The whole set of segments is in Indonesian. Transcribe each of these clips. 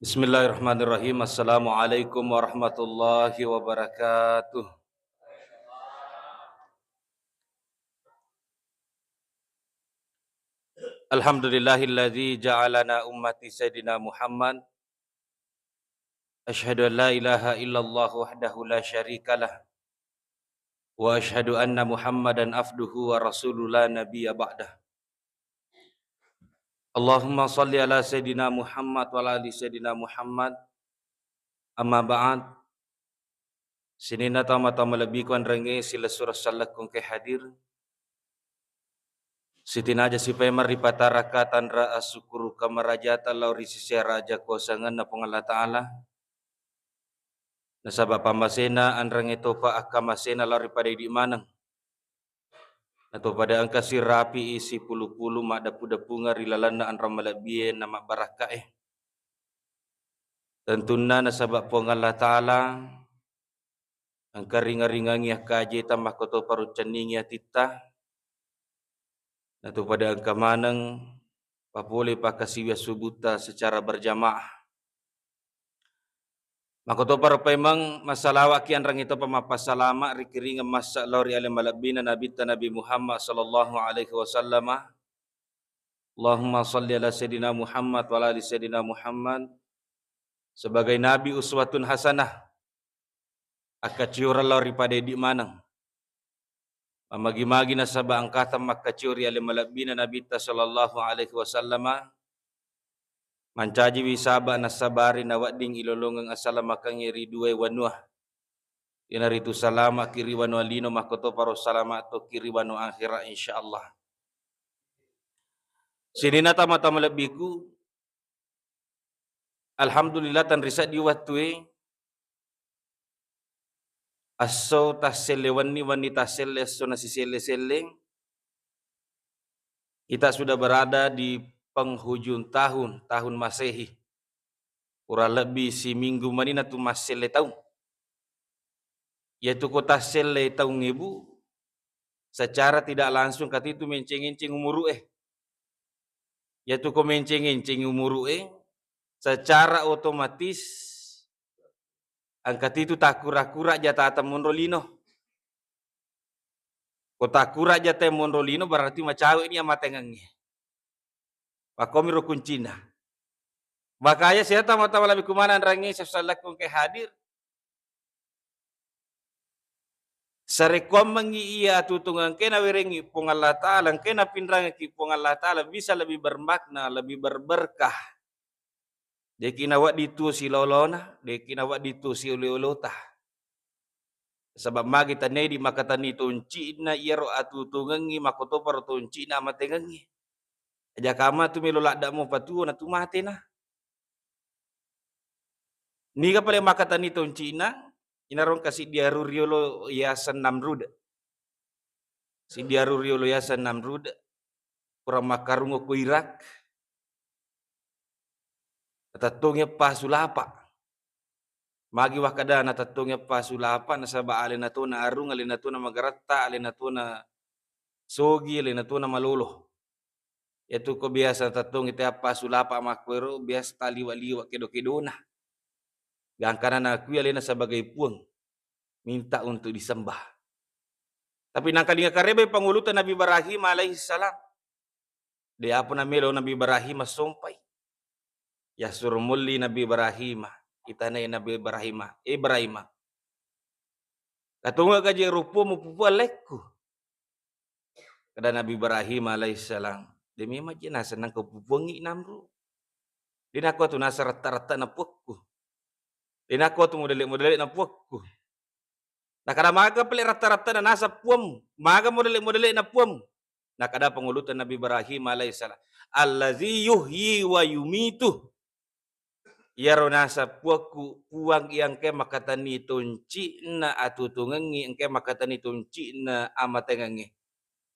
Bismillahirrahmanirrahim. Assalamualaikum warahmatullahi wabarakatuh. Alhamdulillahilladzi ja'alana ummati Sayyidina Muhammad. Asyhadu an la ilaha illallah wahdahu la syarikalah. Wa asyhadu anna Muhammadan abduhu wa rasuluhu la nabiyya ba'dah. Allahumma salli ala Sayyidina Muhammad wa ala ali Sayyidina Muhammad. Amma ba'd. Sinina tama-tama lebih kuan rengi sila surah salakun ke hadir. Sitinaja si pemar ripataraka tanra asukuru kamarajata lauri sisi raja kuasangan na Allah Ta'ala. Nasaba pamasena anrang ito pa akamasena lauri pada di manang. Nato pada angka si rapi isi pulu-pulu madapu-dapu nga rilalana anrang malabien na mabarakae. Tentuna nasaba po Allah Ta'ala. Ang karinga-ringangi kaji tambah koto parucaningi tita. Nato pada angka manang papuli pakasiwa subuta secara berjamaah. Makoto para pemang masalawa kian rang ito pamapasalama rikiringa masa lauri alim malabina Nabi Muhammad sallallahu alaihi wasallam. Allahumma salli ala Sayyidina Muhammad wa ala ali Sayyidina Muhammad. Sebagai Nabi uswatun hasanah. Akaciura lauri pada di manang. Mamagi-magi na saba ang katam makaciuri alim malabina Nabi sallallahu alaihi wasallam. Mancaji wisaba na sabari na wading ilolongang asala makang iri duwe wanuah. Inaritu salama kiri wanu alino makoto paro salama to kiri wanu akhira insyaallah. Sinina tama-tama lebiku. Alhamdulillah tan riset di watue. Aso tasele wani tasele so na sisele-sele. Kita sudah berada di penghujung tahun Masehi. Kurang lebih si minggu manina tu masele tahun. Yaitu kota sele tahun ibu. Secara tidak langsung kata itu menceng-enceng umuru Yaitu ko menceng-enceng umuru secara otomatis angkat itu tak kura-kura jata monrolino. Kota kura jata monrolino berarti macawe ini amat tengangnya. Pakomi rukun Cina. Makanya saya tahu lebih kumana rangi sesalakun ke hadir. Sarekom mengi iya tutungan kena werengi pong Allah Ta'ala, kena pindrang ki pong Allah Ta'ala bisa lebih bermakna, lebih berberkah. Dekina wak ditusi lolona, dekina wak ditusi oleh-olota. Sebab magi tanedi makatani tunci na iro atutungangi makoto par tunci na matengangi. Aja kama tu melolak dak mo patu na tu mate na. Niga pale makatani tunci na inarong kasih diaru riolo yasan Namrud. Si diaru riolo yasan Namrud kurang makarungo ku Irak. Tatungnya pasulapa. Magi wakada na tatungnya pasulapa na saba alina to na arung alina to na magarata alina to na sogi alina to na malolo. Itu ko biasa tatung ite pasulapa makwero biasa taliwa-liwa kedo-kedona. Gangkana na kuya alina sebagai puang minta untuk disembah. Tapi nangkalinga karebe pangulutan Nabi Ibrahim alaihi salam. Dia apa namelo Nabi Ibrahim sumpay. Ya surmulli Nabi Ibrahim. Kita na Nabi Ibrahim. Katunga kaji rupo mo pupalekku. Kada Nabi Ibrahim alaihissalam. Demi majina senang ko pupungi namru. Dinako tu nasa rata-rata na puakku. Dinako tu modele-modele na puakku. Nakada maga pala rata-rata na nasa puam. Maga modele-modele na puam. Nakada pangulutan Nabi Ibrahim alaihissalam. Allazi yuhyi wa yumitu. Yaro nasa puaku puang yang ke makatani tunci na atutungangi yang ke makatani tunci na amatengangi.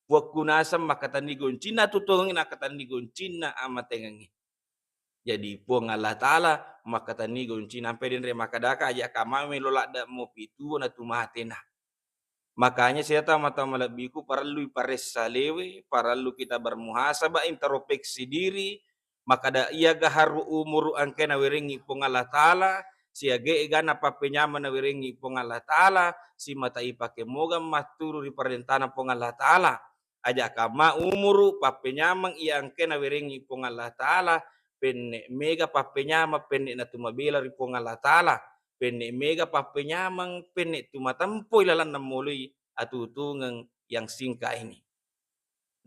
Puaku nasa makatani gunci na tutungangi na katani gunci na amatengangi. Jadi puang Allah Ta'ala makatani gunci nampai dinre makadaka aja kamame lolak da mo pitu na tumatena. Makanya saya tahu malabiku perlu pares salewe, perlu kita bermuhasabah introspeksi diri. maka da ia gaharu umuru angke na wiringi pong Allah Ta'ala, siage igana papenyama na wiringi pong Allah Ta'ala, si mata ipake moga maturu di perintana pong Allah Ta'ala, aja kama umuru papenyamang ia angke na wiringi pong Allah Ta'ala, penne mega papenyama penne na tumabila ri pong Allah Ta'ala, penne mega papenyamang penne tumatampo ilalan na mului atutungang yang singka ini.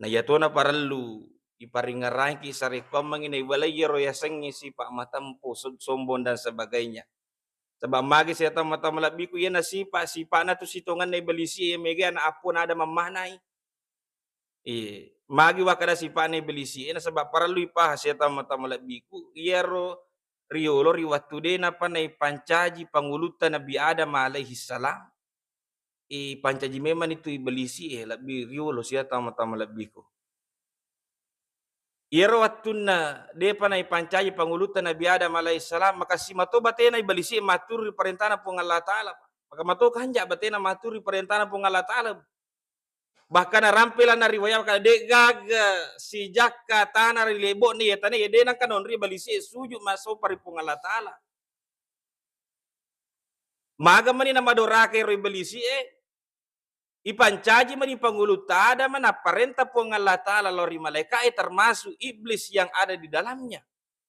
Na yato na parallu iparingarai ki sarikom menginai walayero ya sengi si pak matampo sombong dan sebagainya. Sebab magi saya tahu mata malabiku ya na sipa na tu sitongan na belisi mega na apun ada memanai. Magi wakada sipa na belisi na sebab parallu ipa saya tahu mata malabiku yero riolo riwatude na panai pancaji pangulutan Nabi Adam alaihi salam. Pancaji memang itu ibelisi lebih riolo sia tama-tama lebih ko. Iro wattunna de panai pancaji pangulutan Nabi Adam alaihissalam maka si mato batena ibelisi matur perintana pong Allah Ta'ala. Maka mato kanja batena matur perintana pong Allah Ta'ala. Bahkan rampilan na riwayat kada de gaga si jakka tanah rilebo ni etane de nang kanon ri belisi sujud maso pari pong Allah Ta'ala. Maga mani na madorake ro ibelisi ipancaji mani pangulutada mana perintah pong Allah Ta'ala lori malaikat termasuk iblis yang ada di dalamnya.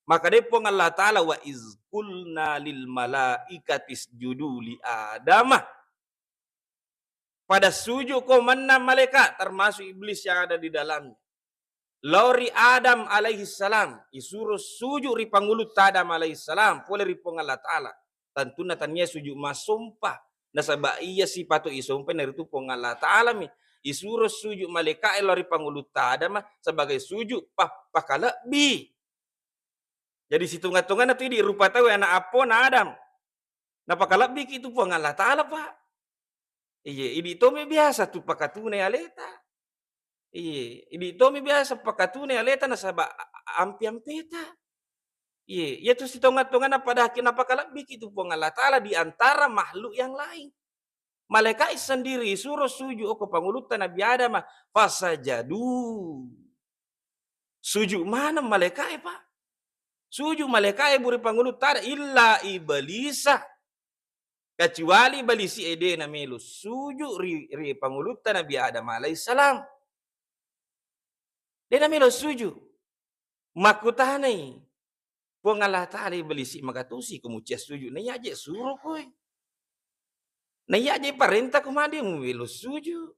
Maka dia pong Allah Ta'ala wa izkulna lil malaikatis juduli adamah. Pada sujud ko mana malaikat termasuk iblis yang ada di dalamnya. Lori Adam alaihi salam isuruh sujud ri pangulut Adam alaihi salam boleh ri pong Allah Ta'ala. Tantuna tanya sujud masumpah. Nasaba iya si pato isompen dari itu pong Allah Ta'ala mi isuruh sujud malaikat lori pangulut Adam sebagai sujud pakalabi. Jadi situngan-tungan itu di rupa tahu anak apon Adam. Nah pakalabi itu pong Allah Ta'ala pak. Iya, ini tome biasa tu pakatune aleta. Iya, ini tome biasa pakatune aleta nasaba ampi-ampeta. Iya, itu situngan-tungan pada hakin pakalabi itu pong Allah Ta'ala di antara makhluk yang lain. Malaikat sendiri suruh sujud ke pangulutan Nabi Adam fasajadu. Sujud mana malaikat pak? Sujud malaikat buri pangulutan illa iblisa. Kecuali balisi ede na melu sujud ri pangulutan Nabi Adam alaihissalam. Dia na melu sujud. Makutanai. Pong Allah Ta'ala balisi magatusi kemucia sujud. Na yaje suruh koy. Na yaje perintah kumadi melu sujud.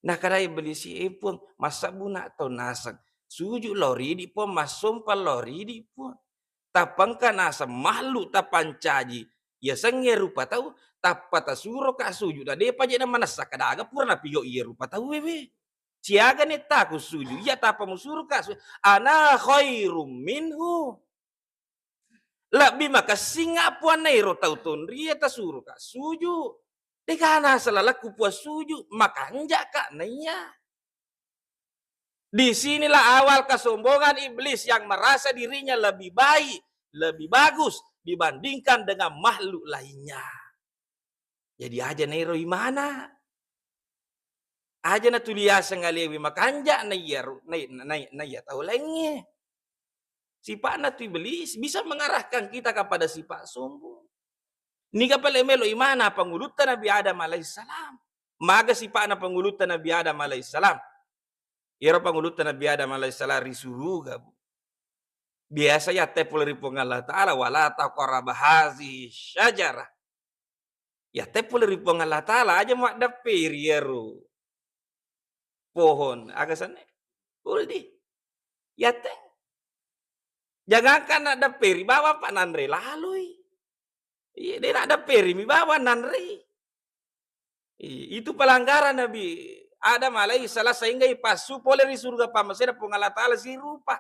Nah kadai belisi pun masabuna atau nasang sujud lori di pun masumpal lori di pun tapangkan asa makhluk tapancaji ya sengye rupa tahu tapata suro ka sujud ade pa jena manasa kadaga purna piyo iya rupa tahu bebe siaga ni taku sujud ya tapa musuru ka ana khairum minhu lebih maka singa puan nairo tau ton ria ta suru ka sujud dekana salalaku puas sujud maka enjak kak naya. Disinilah awal kesombongan iblis yang merasa dirinya lebih baik, lebih bagus dibandingkan dengan makhluk lainnya. Jadi aja nairo mana? Aja na tulia sengalewi maka enjak naya tahu lengnya. Sifat na tu iblis bisa mengarahkan kita kepada sifat sombong. Ni kapal emelo imana pangulutan Nabi Adam alaihissalam. Maga sifat na pangulutan Nabi Adam alaihissalam. Ira pangulutan Nabi Adam alaihissalam risuruga. Biasa ya tepul ripong Allah Ta'ala wala taqraba hazihi syajarah. Ya tepul ripong Allah Ta'ala aja mak dapir yero. Pohon agasan uldi. Ya teng. Jangankan ada peri bawa Pak Nandre lalui. Iya, dia nak ada peri mi bawa Nandre. Itu pelanggaran Nabi Adam alaihissalam sehingga ipasu boleh di surga pamasera pong Allah Ta'ala si rupa.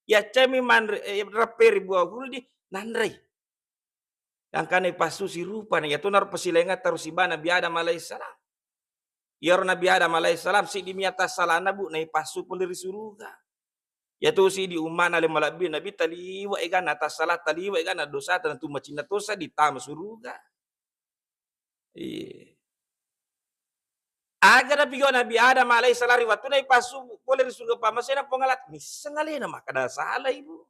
Ya cemi mandre raperi buah guldi Nandre. Yang kan ipasu si rupa nih ya tunar pasilengat terus iba Nabi Adam alaihissalam. Ya Nabi Adam alaihissalam si di miata salana bu na ipasu boleh di surga. Ya tu si di umman ale malabi Nabi taliwa ikan atas salah taliwa ikan dosa tentu macina dosa di tam suruga. Aga na pigo Nabi Adam alaihissalam riwatu na ipasu boleh surga pamasena pongalat misangalena makada salah ibu.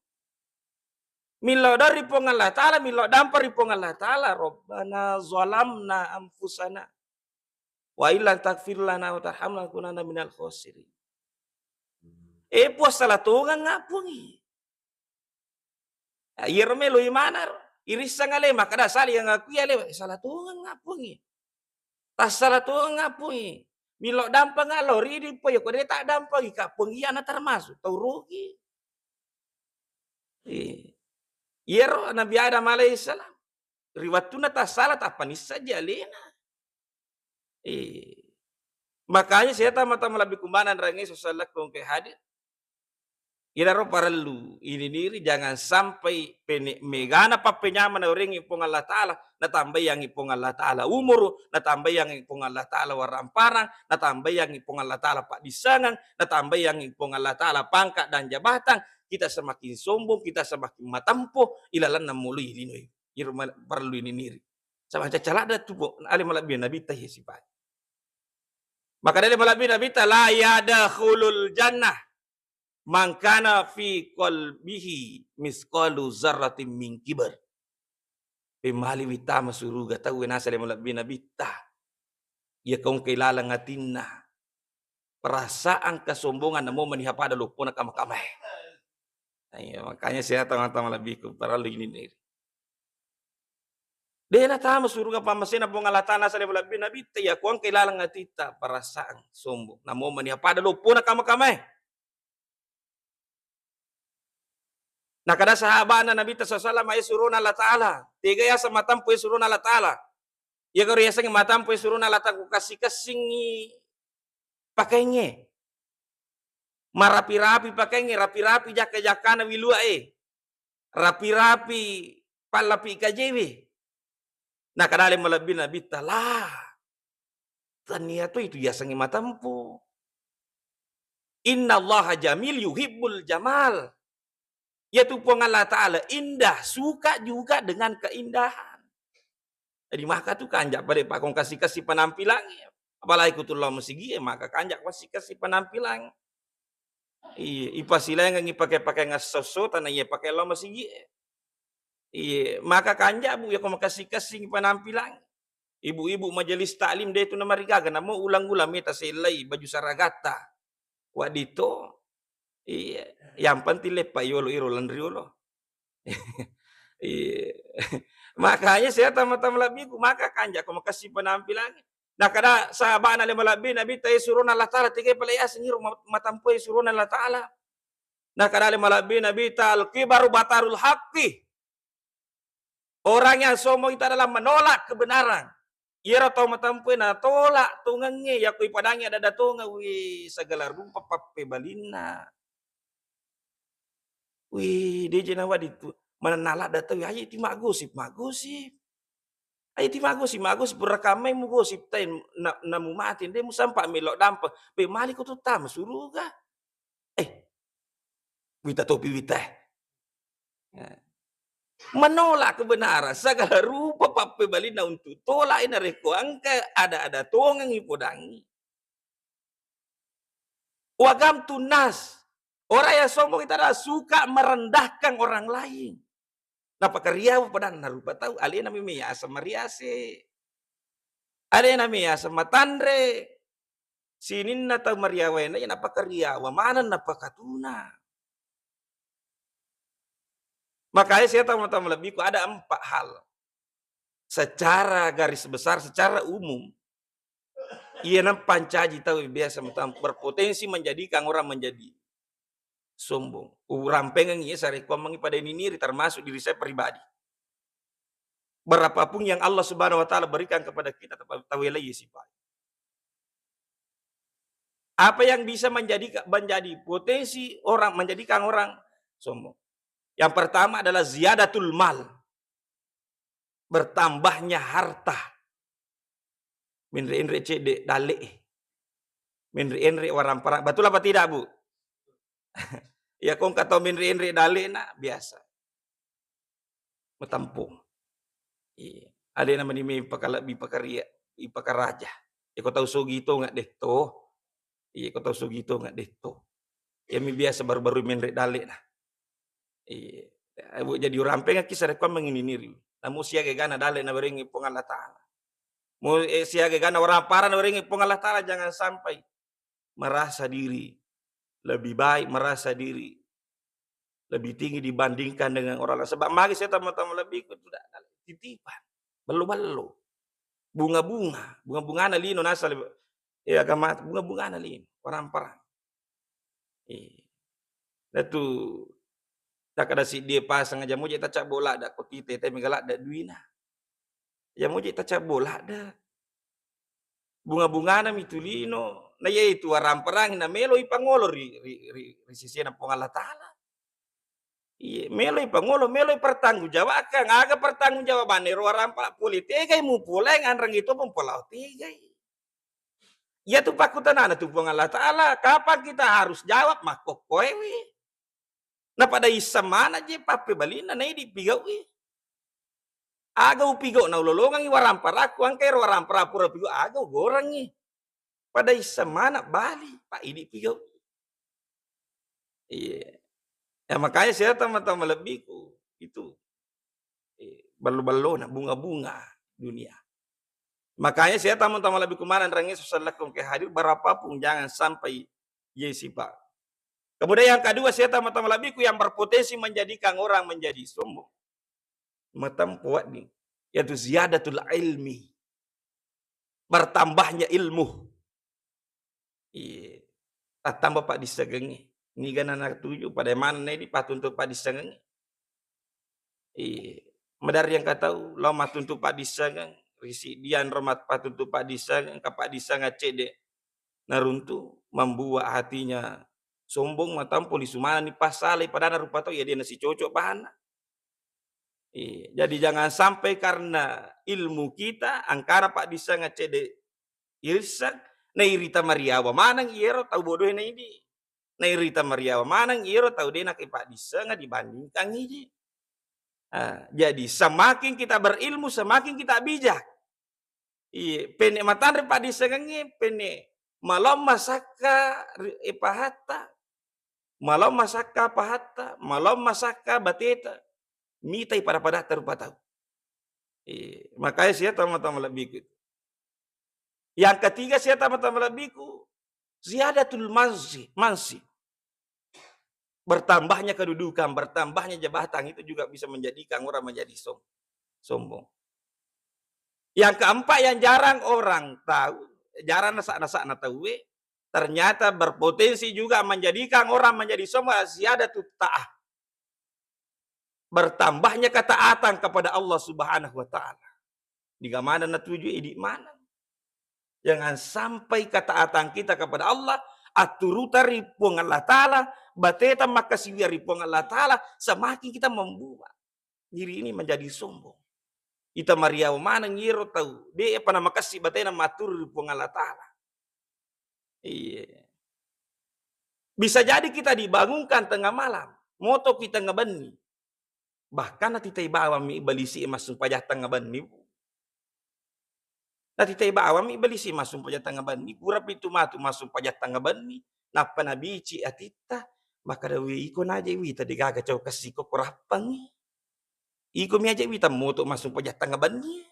Milo dari Allah Ta'ala, milo dampar Allah Ta'ala, Rabbana zalamna anfusana, wa illan takfir lana wa tarhamna kunana minal khosirin. Puas salah tungan ngapungi. Irme lo imanar, irisa ngale makada sali yang aku ya le salah tungan ngapungi. Tas salah tungan ngapungi. Milo dampang ngalori di poyo kode tak dampang ikapungi ana termasuk tau rugi. Iyero Nabi Adam alaihissalam. Riwatuna tak salah tak panis saja lena. Makanya saya tamat-tamat lebih kumbanan rangi sosalak kong ke hadir. Ilaro parelu ini diri jangan sampai megana papenyaman orang ipong Allah Ta'ala natambah yang ipong Allah Ta'ala umur natambah yang ipong Allah Ta'ala waramparang natambah yang ipong Allah Ta'ala pak disangan natambah yang ipong Allah Ta'ala pangkat dan jabatan kita semakin sombong kita semakin matampo ilalan namului ini perlu ini diri sama cacalah ada tuh ali malabi nabi tah sipai maka dari malabi nabi tah la yadkhulul jannah mangkana fi qalbihi misqalu zarratin min kibar. Pemali wita masuruga tahu nasa le mulak binabita. Ya kong kilala ngatinna. Perasaan kesombongan namo manihapada lupo na kamakamay. Makanya saya tengah-tengah lebih ke para ini nih. Dena tama suruga pamasena pongalatana sa le mulak binabita ya kong kilala ngatita perasaan sombong namo manihapada lupo na kamakamay. Nah kada sahabat na Nabi sallallahu alaihi suruna Allah Ta'ala. Tiga ya sa matampo suruna Allah Ta'ala. Ya karo ya sa matampo suruna Allah Ta'ala kasing pakainya. Marapi-rapi pakainya, rapi-rapi jaka-jakana wilua Rapi-rapi palapi kajewe. Nah kadale malabi Nabi talah. Tania itu ya sa matampo. Inna Allah jamil yuhibbul jamal. Yaitu Allah Ta'ala indah, suka juga dengan keindahan. Jadi maka tu kanjak pada pak kong kasih penampilan. Apalagi kutullah mesigi, maka kanjak kasih penampilan. Ipasila yang pakai ngasoso tanah iya pakai lo mesigi. Maka kanjak bu ya kong kasih penampilan. Ibu-ibu majelis taklim dia itu nama rigaga, namo ulang-ulang meta selai baju saragata. Wadito. Iya, yang penting lepak yolo iro landriolo. Makanya saya tamat-tamat labiku maka kanjak kau makasih penampilan. Nah kada sahabat na lemalabi Nabi tay surun Allah Ta'ala tiga pelaya sengiro matampoi surun Allah Ta'ala. Nah kada lemalabi Nabi tal kibaru batarul haqqi. Orang yang sombong itu adalah menolak kebenaran. Ia tau matampoi na tolak tungangnya ya kui padangnya ada datunga wi segala rupa pape balina. Wih, dia jenawa itu menala data wih ayo ti magosip. Ayo ti magosip berekamai mu gosip tain namu mati dia mu sampak melok dampa. Be mali ko tutam suruga. Wita topi wita. Menolak kebenaran segala rupa pape balina untuk tolak ina reko angka ada tongang ipodangi. Wagam tunas. Orang yang sombong itu adalah suka merendahkan orang lain. Napa keriau pada narupa tahu alien namanya asam mariase. Ada yang namanya asam matandre. Sinin na tahu mariawena ya napa keriau mana napa katuna. Makanya saya tahu lebih ada 4 hal. Secara garis besar, secara umum. Ia nam pancaji tahu biasa berpotensi menjadikan orang menjadi sombong. Rampengan ya sari komangi pada ini termasuk diri saya pribadi. Berapapun yang Allah Subhanahu wa Ta'ala berikan kepada kita tahu lagi sifat. Apa yang bisa menjadi potensi orang menjadikan orang sombong? Yang pertama adalah ziyadatul mal. Bertambahnya harta. Minri cede dale. Minri waramparang. Betul apa tidak, Bu? Ya kong kata minri dale na biasa. Metampung. Ada nama ni ipakaraja. Kau tahu sugito nggak deh to? Iya, kau tahu sugito nggak deh to? Ya mi biasa baru-baru menrek dale nah. Iya. Jadi orang pengen kisah rekam menginiri. Namu siaga gana dale na beringi pong Allah Ta'ala. Mau siaga gana orang parah na beringi pong Allah Ta'ala, jangan sampai merasa diri lebih baik, merasa diri lebih tinggi dibandingkan dengan orang lain. Sebab magi saya teman-teman lebih sudah titipan, belu-belu, bunga-bunga na lino nasa ya agama bunga-bunga na lino, parang-parang. Nah tu tak ada si dia pasang aja mo tak bola dak ko tite te migalak dak duina. Ya mo tak bola dak. Bunga-bunga na mitulino. Na ye itu aram-parang na melo ipangolo ri sisi na pong Allah Ta'ala. Iya, meloi pangolo, meloi pertanggungjawabkan, aga pertanggungjawaban ro rampa politika mu puleng anrang itu pempulau tiga. Ya tu pakutanana tu pong Allah Ta'ala, kapan kita harus jawab makok koewi. Na pada isa mana je pape balina na di pigawi. Aga upigo na ulolongan iwaram paraku angke ro waram parapura pigo aga gorangi. Pada isa mana bali pak idi pigawi. Iya. Ya makanya saya teman-teman lebihku itu balo-balo na bunga-bunga dunia. Makanya saya teman-teman lebih kemarin rangis salakum ke hadir berapapun jangan sampai yesi pak. Kemudian yang kedua saya teman-teman lebihku yang berpotensi menjadikan orang menjadi sombong. Matam kuat nih, yaitu ziyadatul ilmi. Bertambahnya ilmu. Iya. Tambah pak disegengi. Ini kan anak tujuh pada mana ini patut untuk pak disegengi. Medar yang kata lo matun tu pak disangang risi dian romat patun tu pak disangang kapak disanga cede naruntu membuat hatinya sombong matam polisumana ni pasale padana rupa tau ya dia nasi cocok pahana. Jadi jangan sampai karena ilmu kita angkara pak disanga cede irsak na irita mariawa manang iero tau bodoh na ini na irita mariawa manang iero tau dia nak pak disanga dibandingkan ini. Jadi semakin kita berilmu, semakin kita bijak. Pene matandre pak disengengi, pene malam masaka ipahata, malam masaka pahata, malam masaka bateta, mitai pada terpatau. Makanya saya teman-teman lebihku. Yang ketiga saya teman-teman lebihku, ziyadatul mansi. Bertambahnya kedudukan, bertambahnya jabatan itu juga bisa menjadikan orang menjadi sombong. Yang keempat yang jarang orang tahu, jarang nasa tahu, ternyata berpotensi juga menjadikan orang menjadi sombong, ziyadatul ta'ah. Bertambahnya ketaatan kepada Allah Subhanahu wa taala. Di mana na tuju di mana? Jangan sampai ketaatan kita kepada Allah aturuta ripuang Allah Ta'ala, bateta makasih ripuang Allah Ta'ala, semakin kita membuat diri ini menjadi sombong. Ita Maria mana ngiro tahu, dia apa nama kasih bateta matur ripuang Allah Ta'ala. Iya. Bisa jadi kita dibangunkan tengah malam, moto kita ngebeni. Bahkan nanti bawa mi balisi masuk pajak tengah beni. Nanti bawa mi balisi masuk pajak tengah beni. Pura pitu matu masuk pajak tengah beni. Napa nabici atita maka dawi iko naja wita digaga cau kasih ko kurapang. Iko mi aja wita moto masuk pajak tengah beni.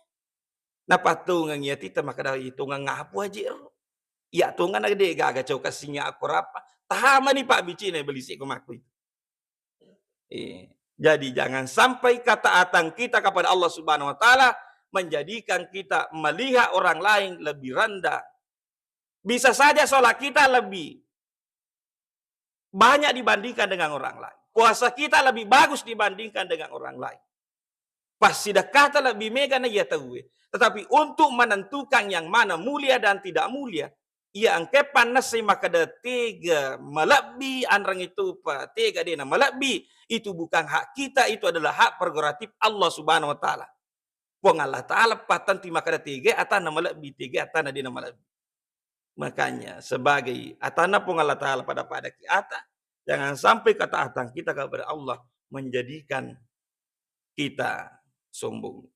Napa tungang ya tita maka dawi tungang ngapu aja. Ya tungang na gaga cau kasihnya aku rapa. Tahama ni pak bici na balisi ko maku itu. Jadi jangan sampai ketaatan kita kepada Allah Subhanahu wa taala menjadikan kita melihat orang lain lebih rendah. Bisa saja sholat kita lebih banyak dibandingkan dengan orang lain. Puasa kita lebih bagus dibandingkan dengan orang lain. Pas sedekah kita lebih mega na ya tahu. Tetapi untuk menentukan yang mana mulia dan tidak mulia, ia angke panas maka ada tiga melebihi anrang itu pak tiga dia melebihi itu bukan hak kita, itu adalah hak prerogatif Allah Subhanahu wa taala. Puang Allah taala patanti maka ada tiga atana melebihi tiga atana dia melebihi. Makanya sebagai atana puang Allah taala pada kita jangan sampai ketaatan kita kepada Allah menjadikan kita sombong.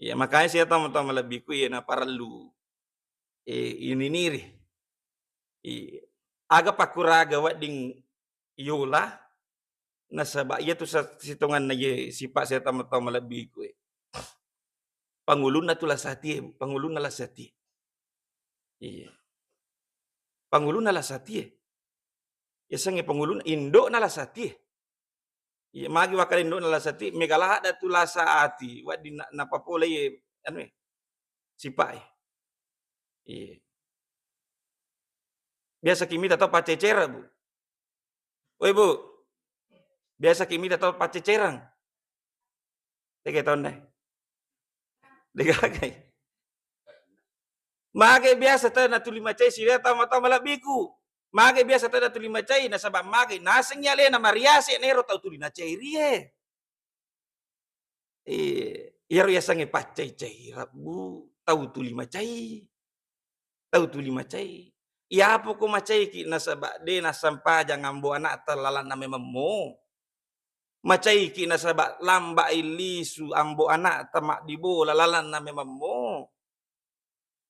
Ya makanya saya teman-teman lebihku ya na perlu ini niri. Aga pakuraga wading yola nasaba iya tu sa situngan na ye sipa saya tama-tama lebih ko Pangulun na tula sati, pangulun na la sati. Iya. Pangulun na la sati. Isang pangulun Indo na la sati. Iya magi wakal Indo na la sati megalaha da tula sa ati wa di na papola ye ano sipa. Iya. Biasa kimi tato pacecera bu. Oi bu, biasa kimi tato pacecerang. Teke tahun deh. Degagai. Mage biasa ta na tulima cai sila tama-tama labiku. Mage biasa ta na tulima cai na sabab mage naseng yale na mariase nero tau tulina cai rie. Iyaro yasange pacai cai rabu tau tulima cai. Tau tulima cai. Iya po ko macai ki na sabab de na sampaja ngambo anak talalan na mememo. Macai ki na sabab lamba ilisu ambo anak tamak dibo lalalan na mememo.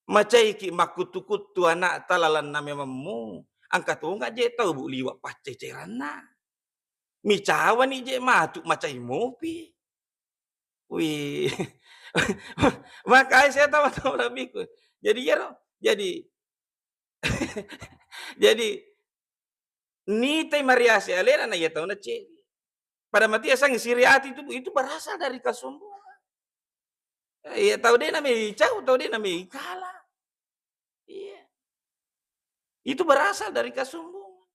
Macai ki makutu-kutu anak talalan na memangmu. Angkat tu nggak je tahu bu liwat pacai cerana. Mi cawa ni je matuk macai mopi. Wih. Makanya saya tahu-tahu lebih ku. Jadi ya jadi jadi ni teh mariasi alera na ya tahu na ce. Pada mati asang siriati itu berasal dari kesombongan. Iya tahu dia namanya cau, tahu dia namanya kalah. Iya. Itu berasal dari kesombongan.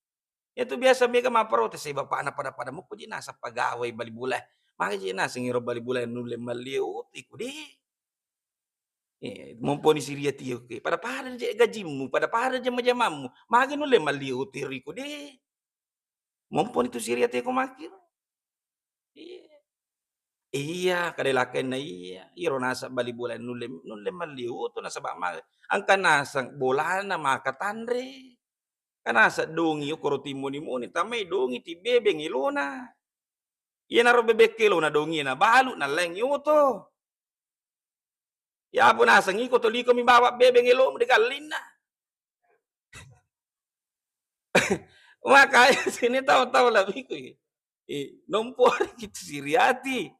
Itu biasa mereka maprotes say bapak anak pada mo ko nasa pagaway balibulay. Maka nasa ngiro balibulay nule maliut iku di. Mumpuni siria tiyo ke. Pada gajimu, pada majamamu. Maka nule maliut iriku di. Mumpuni tu siria tiyo kumakir. Iya, kadalakan na iya. Iro nasa balibulay nule maliut nasa bama. Ang kanasang bola na makatandre. Kanasa dongi yo koro timoni tamay dongi ti bebeng ilona. Iya naro bebek kilo na dongi na balu na leng yo to. Ya po nasa ngiko to liko mi bawa bebeng ilo mo dekalin na. Makanya sini tahu-tahu labi ko nompo gitu siriati.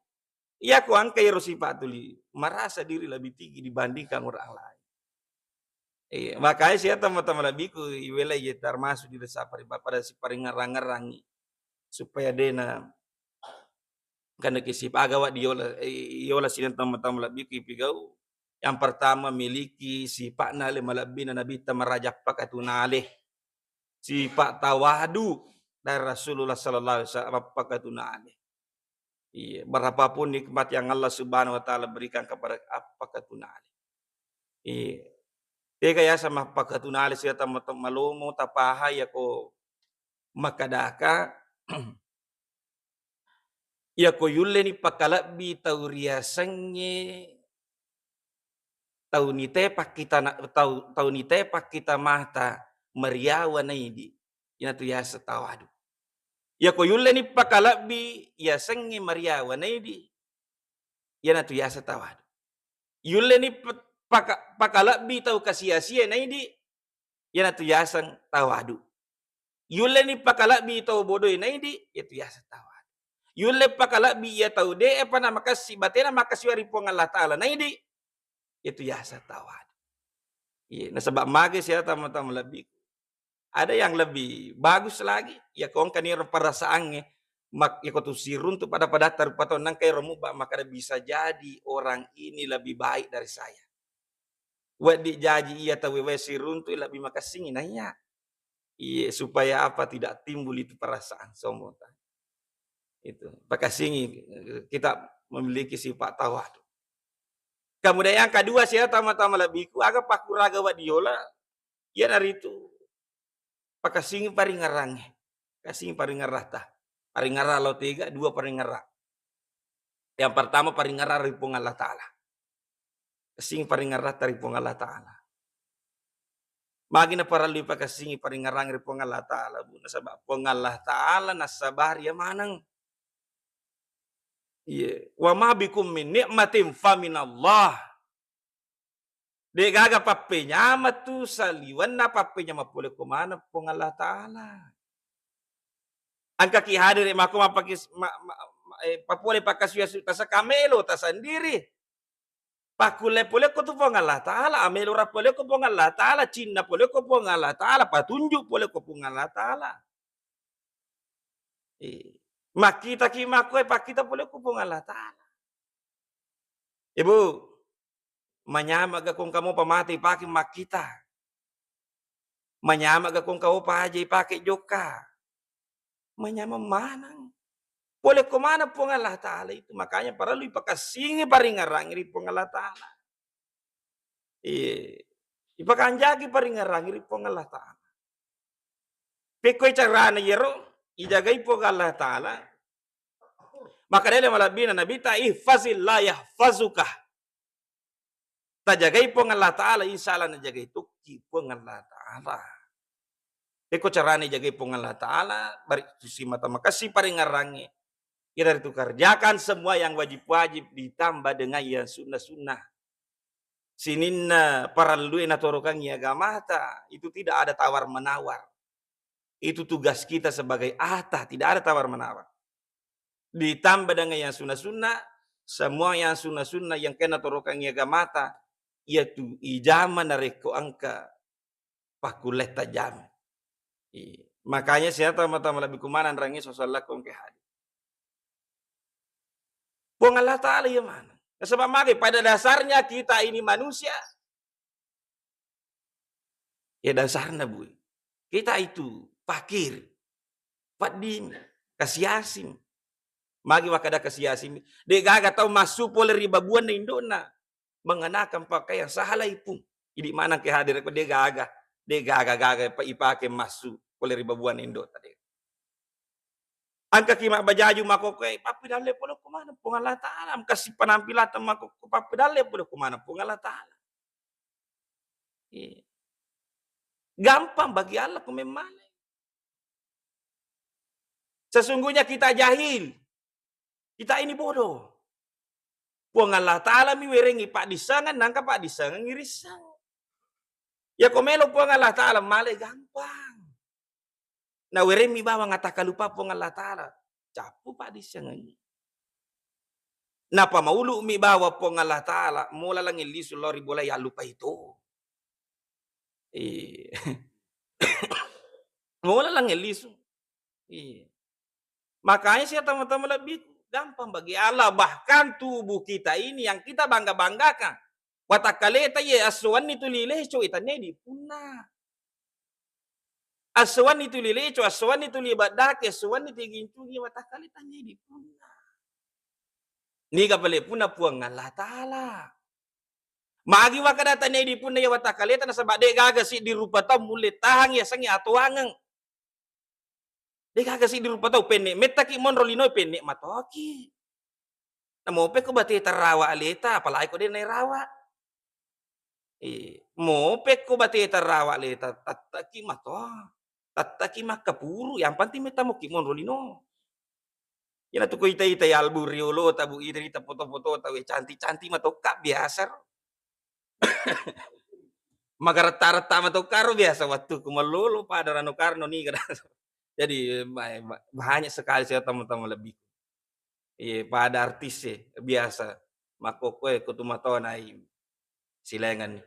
Iya ko ang kayo si patuli merasa diri lebih tinggi dibandingkan orang lain. Makanya saya tama-tama labi ko iwela ye termasuk di desa pada si paringarang-rangi supaya dena karena kisip agawa diola sinan tama-tama labi ko ipigau. Yang pertama miliki sifat nale malabina nabi tamarajak pakatunale. Sifat tawadu dari Rasulullah sallallahu alaihi wasallam pakatunale. Iya, berapapun nikmat yang Allah Subhanahu wa taala berikan kepada pakatunale. Iya. Teka ya sama pakatunale siya malumo tapahay ako makadaka. Ya ko yulle ni pakalabi tauriasanye tau ni tepak kita mata mariawa na idi ina tu yasa tawadu ya ko yulle ni pakalabi ya sengi mariawa na idi ina tu yasa tawadu yulle ni pakalabi tau kasia-sia na idi ina tu yasa tawadu yulle ni pakalabi tau bodoy na idi itu yasa tawadu yulle pakalabi ya tau de apa na makasi batena makasi wari po Allah taala na idi itu yasa tawadu. Iya, nah sebab magis ya tama-tama lebih. Ada yang lebih bagus lagi. Ya kong kanir perasaannya mak ya tu sirun tu pada tarupato nang kay romuba maka bisa jadi orang ini lebih baik dari saya. Wadi jadi iya tahu sirun tu lebih makasingin nanya. Iya supaya apa tidak timbul itu perasaan sombong. Itu pakasingi kita memiliki sifat tawadu. Kemudian yang kedua saya tama-tama lebih ku aga pakuraga wadiola ya dari itu pakasing paringarang kasing paringarata paringara lo tiga dua paringara yang pertama paringara ripong Allah taala kasing paringarata ripong Allah taala magina para lipa kasing paringarang ripong Allah taala bu nasabab pong Allah taala nasabar ya manang iya wa ma bikum min nikmatin fa minallah De gaga pappenya tu saliwan na pappenya mapule kumana pong Allah Ta'ala. Ang hadir mako mapakis papule pakasya sa kamelo ta sendiri. Pakule-pule ko tu pong Allah Ta'ala, amelo rapole ko pong Allah Ta'ala, cinna pole ko pong Allah Ta'ala, patunjuk pole ko pong Allah Ta'ala. Makita ki mako pakita pole ko pong Allah Ta'ala. Ibu, manyamag akong kamu pamati paki makita. Manyamag akong kamu pahaji paki joka. Manyamang manang. Boleh kemana pong Allah Ta'ala itu. Makanya para lu ipakasingi paringarang iri pong Allah Ta'ala. Ipakanjagi paringarang iri pong Allah Ta'ala. Pekoy carana yero, ijagai pong Allah Ta'ala. Maka dia malabina nabi ta ihfazillah yahfazuka. Tajagai pong Allah Ta'ala, insya Allah najagai tukki pong Allah Ta'ala. Pekoy carana ijagai pong Allah Ta'ala, bari susi mata makasih paringarangi. Kita itu kerjakan semua yang wajib-wajib ditambah dengan yang sunnah-sunnah. Sininna paralluin atorokan yagamata. Itu tidak ada tawar-menawar. Itu tugas kita sebagai ahta. Tidak ada tawar-menawar. Ditambah dengan yang sunnah-sunnah. Semua yang sunnah-sunnah yang kena torokan yagamata. Yaitu ijaman nareko angka. Pakulet tajam. Makanya saya tahu lebih kumanan rangi sosalakum ke hadis. Pong Allah Ta'ala yang mana? Sebab pada dasarnya kita ini manusia. Ya dasarnya bu. Kita itu fakir. Padim. Kasiasim. Magi wakada kasiasim. Dia gaga tahu masuk oleh ribabuan na Indona. Mengenakan pakaian sahalai pun. Jadi mana kehadir aku dia gaga. Dia gaga ipake masuk oleh ribabuan Indo tadi. Angka kima bajaju makokai papi dalle polo kumana pong Allah Ta'ala kasih penampilan mako papi dalle polo kumana pong Allah Ta'ala. Gampang bagi Allah kumemalai. Sesungguhnya kita jahil. Kita ini bodoh. Pong Allah Ta'ala miwerengi pak disangan nangka pak disangan ngirisang. Ya komelo pong Allah Ta'ala malai gampang. Na weremi bawa ngata lupa pong Allah Ta'ala. Capu pak disangan. Napa maulu mi bawa pong Allah Ta'ala. Mula lang ilisu lori bola ya lupa itu. Mula lang ilisu. Makanya saya teman-teman lebih gampang bagi Allah. Bahkan tubuh kita ini yang kita bangga-banggakan. Watakaleta ye aswan itu lilecho itanya di punah. Aswan itu lilecho, aswan itu libadak, aswan itu gintungi watakaleta di punah. Ni kapale punah puang Allah Ta'ala. Magi wakadata ni di punah ya watakaleta na sabak de gagasi di rupa tau mulit tahang ya sangi atuangang. De gagasi di rupa tau pendek metaki monrolino pendek matoki. Namope ko bati tarawa aleta, apalagi ko din na rawa. Mope ko bati tarawa aleta, tataki mato. Tataki makapuru, yang penting meta mo kimon rolino. Yan tu ko itay alburiolo, tabu ita foto-foto, tahu cantik-cantik matoka biasa. Magarata-rata matokaro biasa waktu kumalolo pada Rano Karno nih. Jadi banyak sekali saya teman-teman lebih. Pada artis biasa. Makokwe kutumato na silengan.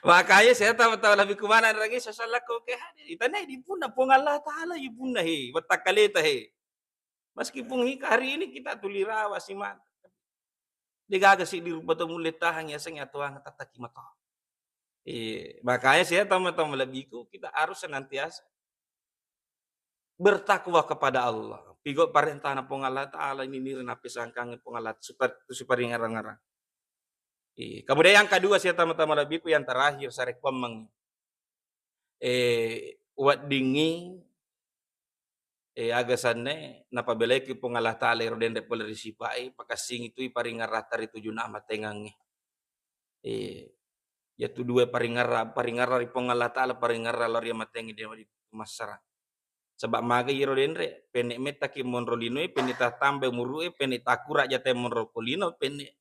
Makanya saya tahu lebih kemana lagi sasalah ko ke hadir. Itanay di puna pong Allah Ta'ala ibuna he. Watakaleta he. Meskipun hari ini kita tulirawa si man. Digagasi di rupa mulit tahang ya seng atuang tataki mata. Makanya saya tahu lebih kita harus senantiasa bertakwa kepada Allah. Pigo perintah na pong Allah Ta'ala ini nirin apisangkang pong Allah super ngarang-ngarang. Kemudian yang kedua saya teman-teman lebih yang terakhir saya rekomend wat dingi agasanne napabeleki pong Allah Ta'ala roden repol risipai pakasing itu paringar ratar itu juna matengang yaitu dua paringar ri pong Allah Ta'ala paringar lori matengi dia di masara sebab maga roden re penek meta ki monrolino penek tambe murue penek takura jate monrokolino penek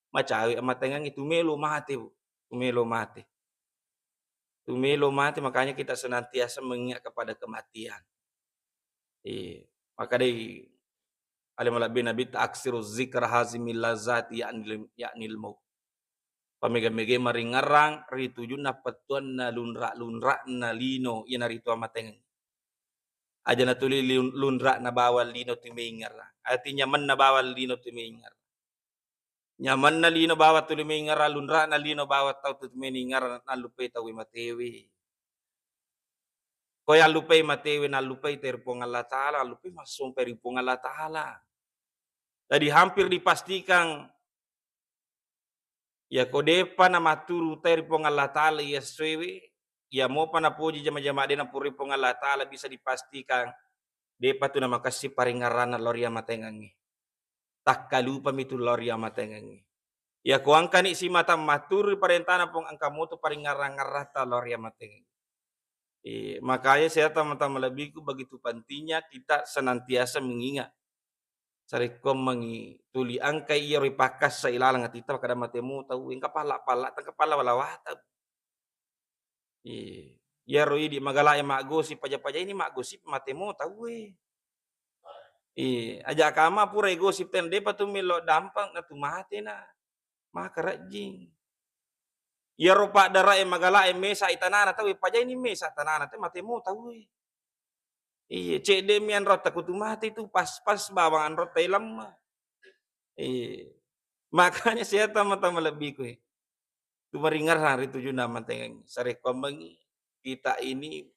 Macawi amatengang itu melo mati, Bu. Tumelo mati. Tumelo mati, makanya kita senantiasa mengingat kepada kematian. Maka dei alimala bin nabi ta'aksiru zikra hazimil lazati ya'nil maut. Pamega-mega maringarang ritujuna petuan na lunra na lino ina ritu amatengang. Aja na tuli lunra na bawal lino tumingar. Artinya nyaman na bawal lino tumingar. Nyaman na lino bawat tuli mingar lunra na lino bawat tau tumingar na lupay tawi matewi. Koya lupay matewi na lupay terpong Allah Ta'ala, lupay masung peripong Allah Ta'ala. Jadi hampir dipastikan ya kodepa na maturu terpong Allah Ta'ala ya sewe, ya mo pa na puji jama-jama na puripong Allah Ta'ala bisa dipastikan depa tu na makasih paringaran na loria matengangi. Tak kalupa mitu loria matengangi. Ya kuangkan isi mata matur parentana pong angkamu tu paringarang-ngarata loria matengangi. Makanya saya teman-teman lebihku begitu pentingnya kita senantiasa mengingat sarikom mengi tuli angkai iya ripakas sa ilalang atita kada matemu tahu engka pala tang kepala walawata. Ya roi di magala mak gosip paja-paja ini mak gosip matemu tahu aja kama pura gosip ten depa tu melo dampang na tu mate na maka rajing. Ya rupa dara magala mesa itanana tahu paja ini mesa tanana te matemu tahu cek demian rota kutu mati itu pas-pas bawangan rota ilam. Makanya saya tama-tama lebih ku. Tumaringar hari 7 nama tengeng. Sare kombengi kita ini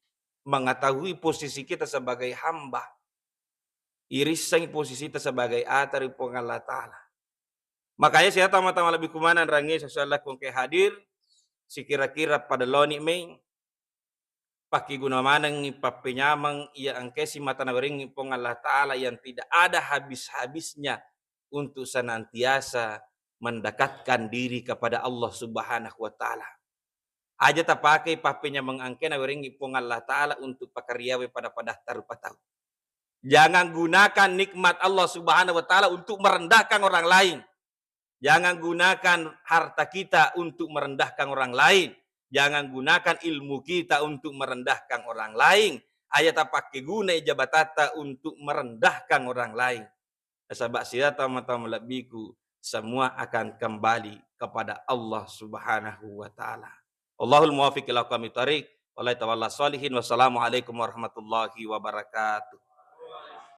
mengetahui posisi kita sebagai hamba. Irisang posisi kita sebagai atari pong Allah Ta'ala. Makanya saya tama-tama lebih kumanan rangi sesuai kong ke hadir. Si kira-kira pada loni meng paki guna manang papenyamang ia angkesi mata nawering pong Allah Ta'ala yang tidak ada habis-habisnya untuk senantiasa mendekatkan diri kepada Allah Subhanahu wa Ta'ala. Aja tak pakai papenya mengangke nawering pong Allah Ta'ala untuk pakariawe pada taruh patau. Jangan gunakan nikmat Allah Subhanahu wa Ta'ala untuk merendahkan orang lain. Jangan gunakan harta kita untuk merendahkan orang lain. Jangan gunakan ilmu kita untuk merendahkan orang lain. Ayat tak pakai guna jabatata untuk merendahkan orang lain. Sebab siapa mata melebiku semua akan kembali kepada Allah Subhanahu wa Ta'ala. Allahul muwafiq ila aqwamit thariq. Wallahi tawalla sholihin. Wassalamualaikum warahmatullahi wabarakatuh.